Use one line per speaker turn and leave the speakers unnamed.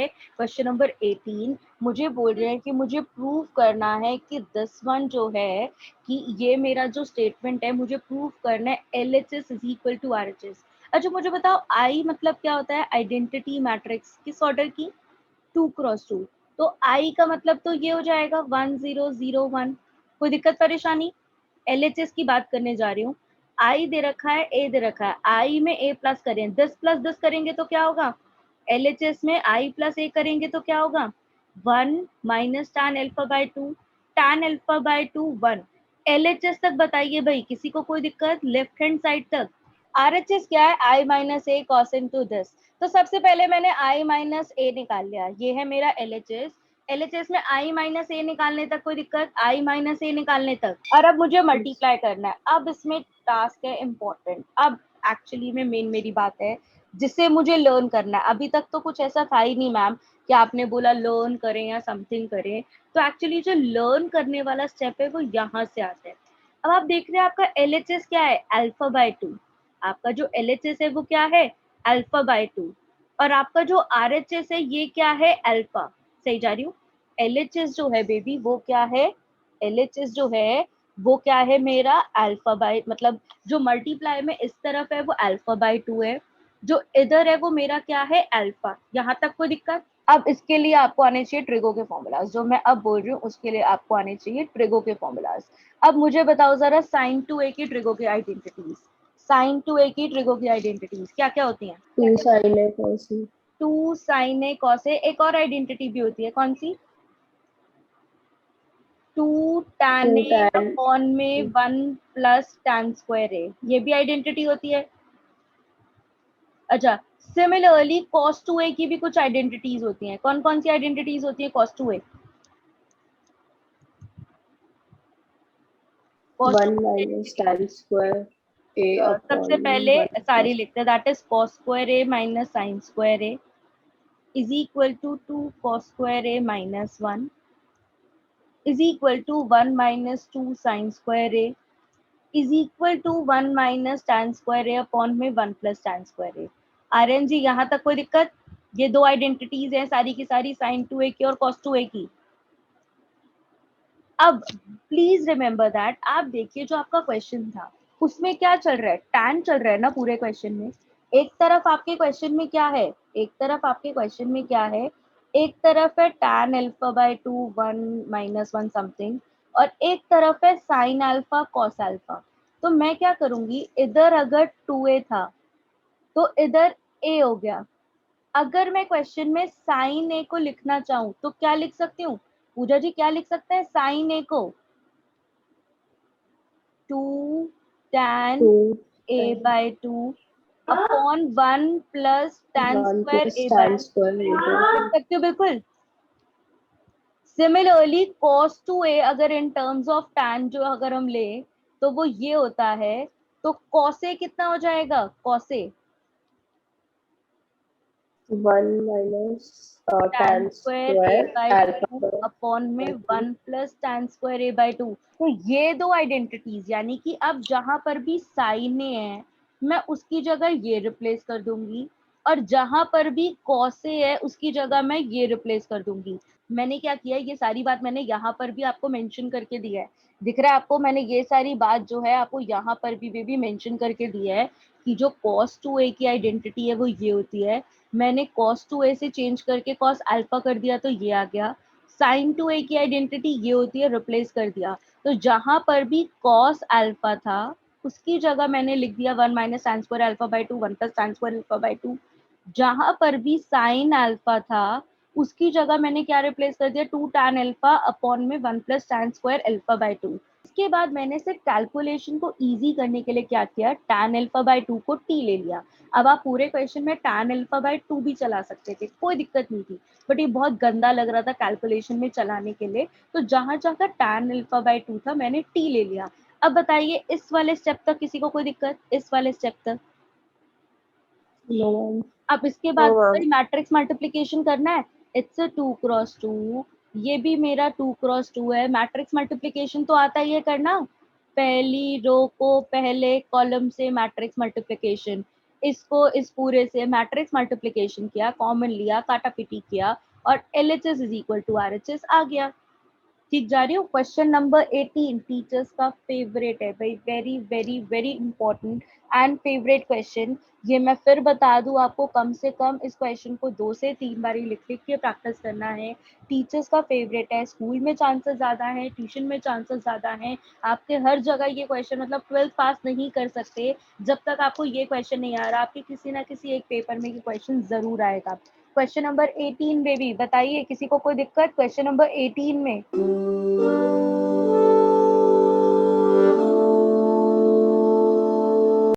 Question number 18 मुझे बोल रहे हैं कि मुझे प्रूव करना है कि दिस वन जो है कि ये मेरा जो स्टेटमेंट है मुझे प्रूव करना है LHS is equal to RHS। अच्छा मुझे बताओ आई मतलब क्या होता है? Identity matrix. किस ऑर्डर की? 2x2। तो आई का मतलब तो ये हो जाएगा 1 0 0 1। कोई दिक्कत परेशानी? LHS की बात करने जा रही हूँ। आई दे रखा है, ए दे रखा है, आई में ए प्लस करें, 10 प्लस 10 करेंगे तो क्या होगा? LHS में आई प्लस ए करेंगे तो क्या होगा? 1 minus tan alpha by 2, tan alpha by 2 1। LHS तक बताइए भाई, किसी को कोई दिक्कत? लेफ्ट हैंड साइड तक। RHS क्या है? I minus A cos into this. तो सबसे पहले मैंने आई माइनस ए निकाल लिया, ये है मेरा LHS। LHS में आई माइनस ए निकालने तक कोई दिक्कत? आई माइनस ए निकालने तक। और अब मुझे मल्टीप्लाई करना है। अब इसमें टास्क है इम्पोर्टेंट। अब एक्चुअली में मेन मेरी बात है जिसे मुझे लर्न करना है। अभी तक तो कुछ ऐसा था ही नहीं मैम कि आपने बोला लर्न करें या समथिंग करें। तो एक्चुअली जो लर्न करने वाला स्टेप है वो यहाँ से आता है। अब आप देख रहे हैं आपका LHS क्या है? Alpha by 2। आपका जो LHS है वो क्या है? Alpha by 2। और आपका जो RHS है ये क्या है? अल्फा। सही जा रही हूँ? LHS जो है बेबी वो क्या है? LHS जो है वो क्या है मेरा? अल्फा बाय, मतलब जो मल्टीप्लाई में इस तरफ है वो अल्फा बाय 2 है, जो इधर है वो मेरा क्या है? अल्फा। यहाँ तक कोई दिक्कत? अब इसके लिए आपको आने चाहिए ट्रिगो के फॉर्मूलाज। जो मैं अब बोल रही हूँ उसके लिए आपको आने चाहिए ट्रिगो के फॉर्मूलाज। अब मुझे बताओ जरा sin 2a की ट्रिगो की आइडेंटिटीज। sin 2a की ट्रिगो की आइडेंटिटीज क्या क्या होती हैं?
2 sin a cos a।
2 sin a cos a। एक और आइडेंटिटी भी होती है, कौन सी? 2 tan
2
a
tan
अपॉन में 1 प्लस tan स्क्वायर a, ये भी आइडेंटिटी होती है। अच्छा, सिमिलरली cos 2a की भी कुछ आइडेंटिटीज होती हैं। कौन कौन सी आइडेंटिटीज होती है cos 2a? cos
1
2a
minus tan square a
सबसे
upon
पहले
1
सारी
plus
लिखते हैं, that is cos square a minus sin square a is equal to 2 cos square a minus 1 is equal to 1 minus 2 sin square a is equal to 1 minus tan square a upon में 1 plus tan square a। Aryan ji यहाँ तक कोई दिक्कत? ये दो identities हैं सारी की सारी sin 2a की और cos 2a की। अब प्लीज रिमेम्बर दैट, आप देखिए जो आपका क्वेश्चन था उसमें क्या चल रहा है? टैन चल रहा है ना पूरे क्वेश्चन में। एक तरफ आपके क्वेश्चन में क्या है? एक तरफ आपके क्वेश्चन में क्या है? एक तरफ है tan alpha by 2 1 minus 1 something, और एक तरफ है sin अल्फा cos अल्फा। तो मैं क्या करूंगी, इधर अगर 2a था तो इधर a हो गया। अगर मैं क्वेश्चन में साइन ए को लिखना चाहूँ तो क्या लिख सकती हूँ? पूजा जी क्या लिख सकते हैं साइन ए को? 2 tan
2
a
tan
by 2 upon 1 plus tan
1
square
plus
a by
tan
2
square a by
लिख
2।
सकते हो बिल्कुल। सिमिलरली cos 2a अगर इन टर्म्स ऑफ tan जो अगर हम ले तो वो ये होता है, तो cos a कितना हो जाएगा? cos a
1 minus
tan
tan
square a
square
by
alpha
2 upon में
by 2।
1 plus tan square a by 2। तो ये दो आइडेंटिटीज, यानी कि अब जहां पर भी साइन ए है मैं उसकी जगह ये रिप्लेस कर दूंगी, और जहां पर भी cos a है उसकी जगह मैं ये रिप्लेस कर दूंगी। मैंने क्या किया, ये सारी बात मैंने यहाँ पर भी आपको मेंशन करके दिया है। दिख रहा है आपको? मैंने ये सारी बात जो है आपको यहाँ पर भी मेंशन करके दिया है कि जो cos 2a की आइडेंटिटी है वो ये होती है। मैंने cos 2a से चेंज करके cos अल्फा कर दिया तो ये आ गया। sin 2a की आइडेंटिटी ये होती है, रिप्लेस कर दिया। तो जहां पर भी cos अल्फा था उसकी जगह मैंने लिख दिया 1 minus tan square alpha by 2 1 plus tan square alpha by 2। जहां पर भी sin अल्फा था उसकी जगह मैंने क्या रिप्लेस कर दिया? 2 tan अल्फा अपॉन में 1 plus tan square alpha by 2। इसके बाद मैंने सिर्फ कैलकुलेशन को इजी करने के लिए क्या किया, tan अल्फा बाय 2 को t ले लिया। अब आप पूरे क्वेश्चन में tan अल्फा बाय 2 भी चला सकते थे, कोई दिक्कत नहीं थी, बट ये बहुत गंदा लग रहा था कैलकुलेशन में चलाने के लिए, तो जहां जहां tan अल्फा बाय 2 था मैंने t ले लिया। अब बताइए इस वाले स्टेप तक किसी को कोई दिक्कत? इस वाले स्टेप तक?
No one।
अब इसके बाद मैट्रिक्स मल्टीप्लिकेशन करना है। इट्स 2x2, ये भी मेरा 2x2 है। मैट्रिक्स मल्टीप्लिकेशन तो आता ही है करना, पहली रो को पहले कॉलम से मैट्रिक्स मल्टीप्लिकेशन। इसको इस पूरे से मैट्रिक्स मल्टीप्लिकेशन किया, कॉमन लिया, काटा-पीटी किया और LHS is equal to RHS आ गया। ठीक जा रही हूँ। क्वेश्चन नंबर 18 टीचर्स का फेवरेट है भाई, very very very important and favourite question. ये मैं फिर बता दूं आपको, कम से कम इस क्वेश्चन को 2 से 3 बारी लिख लिख के प्रैक्टिस करना है। टीचर्स का फेवरेट है, स्कूल में चांसेस ज्यादा है, ट्यूशन में चांसेस ज्यादा है। आपके हर जगह ये क्वेश्चन, मतलब 12th पास नहीं कर सकते जब तक आपको ये क्वेश्चन नहीं आ रहा। आपके किसी ना किसी एक पेपर में ये क्वेश्चन जरूर आएगा। क्वेश्चन नंबर 18 बेबी, बताइए किसी को कोई दिक्कत क्वेश्चन नंबर 18 में?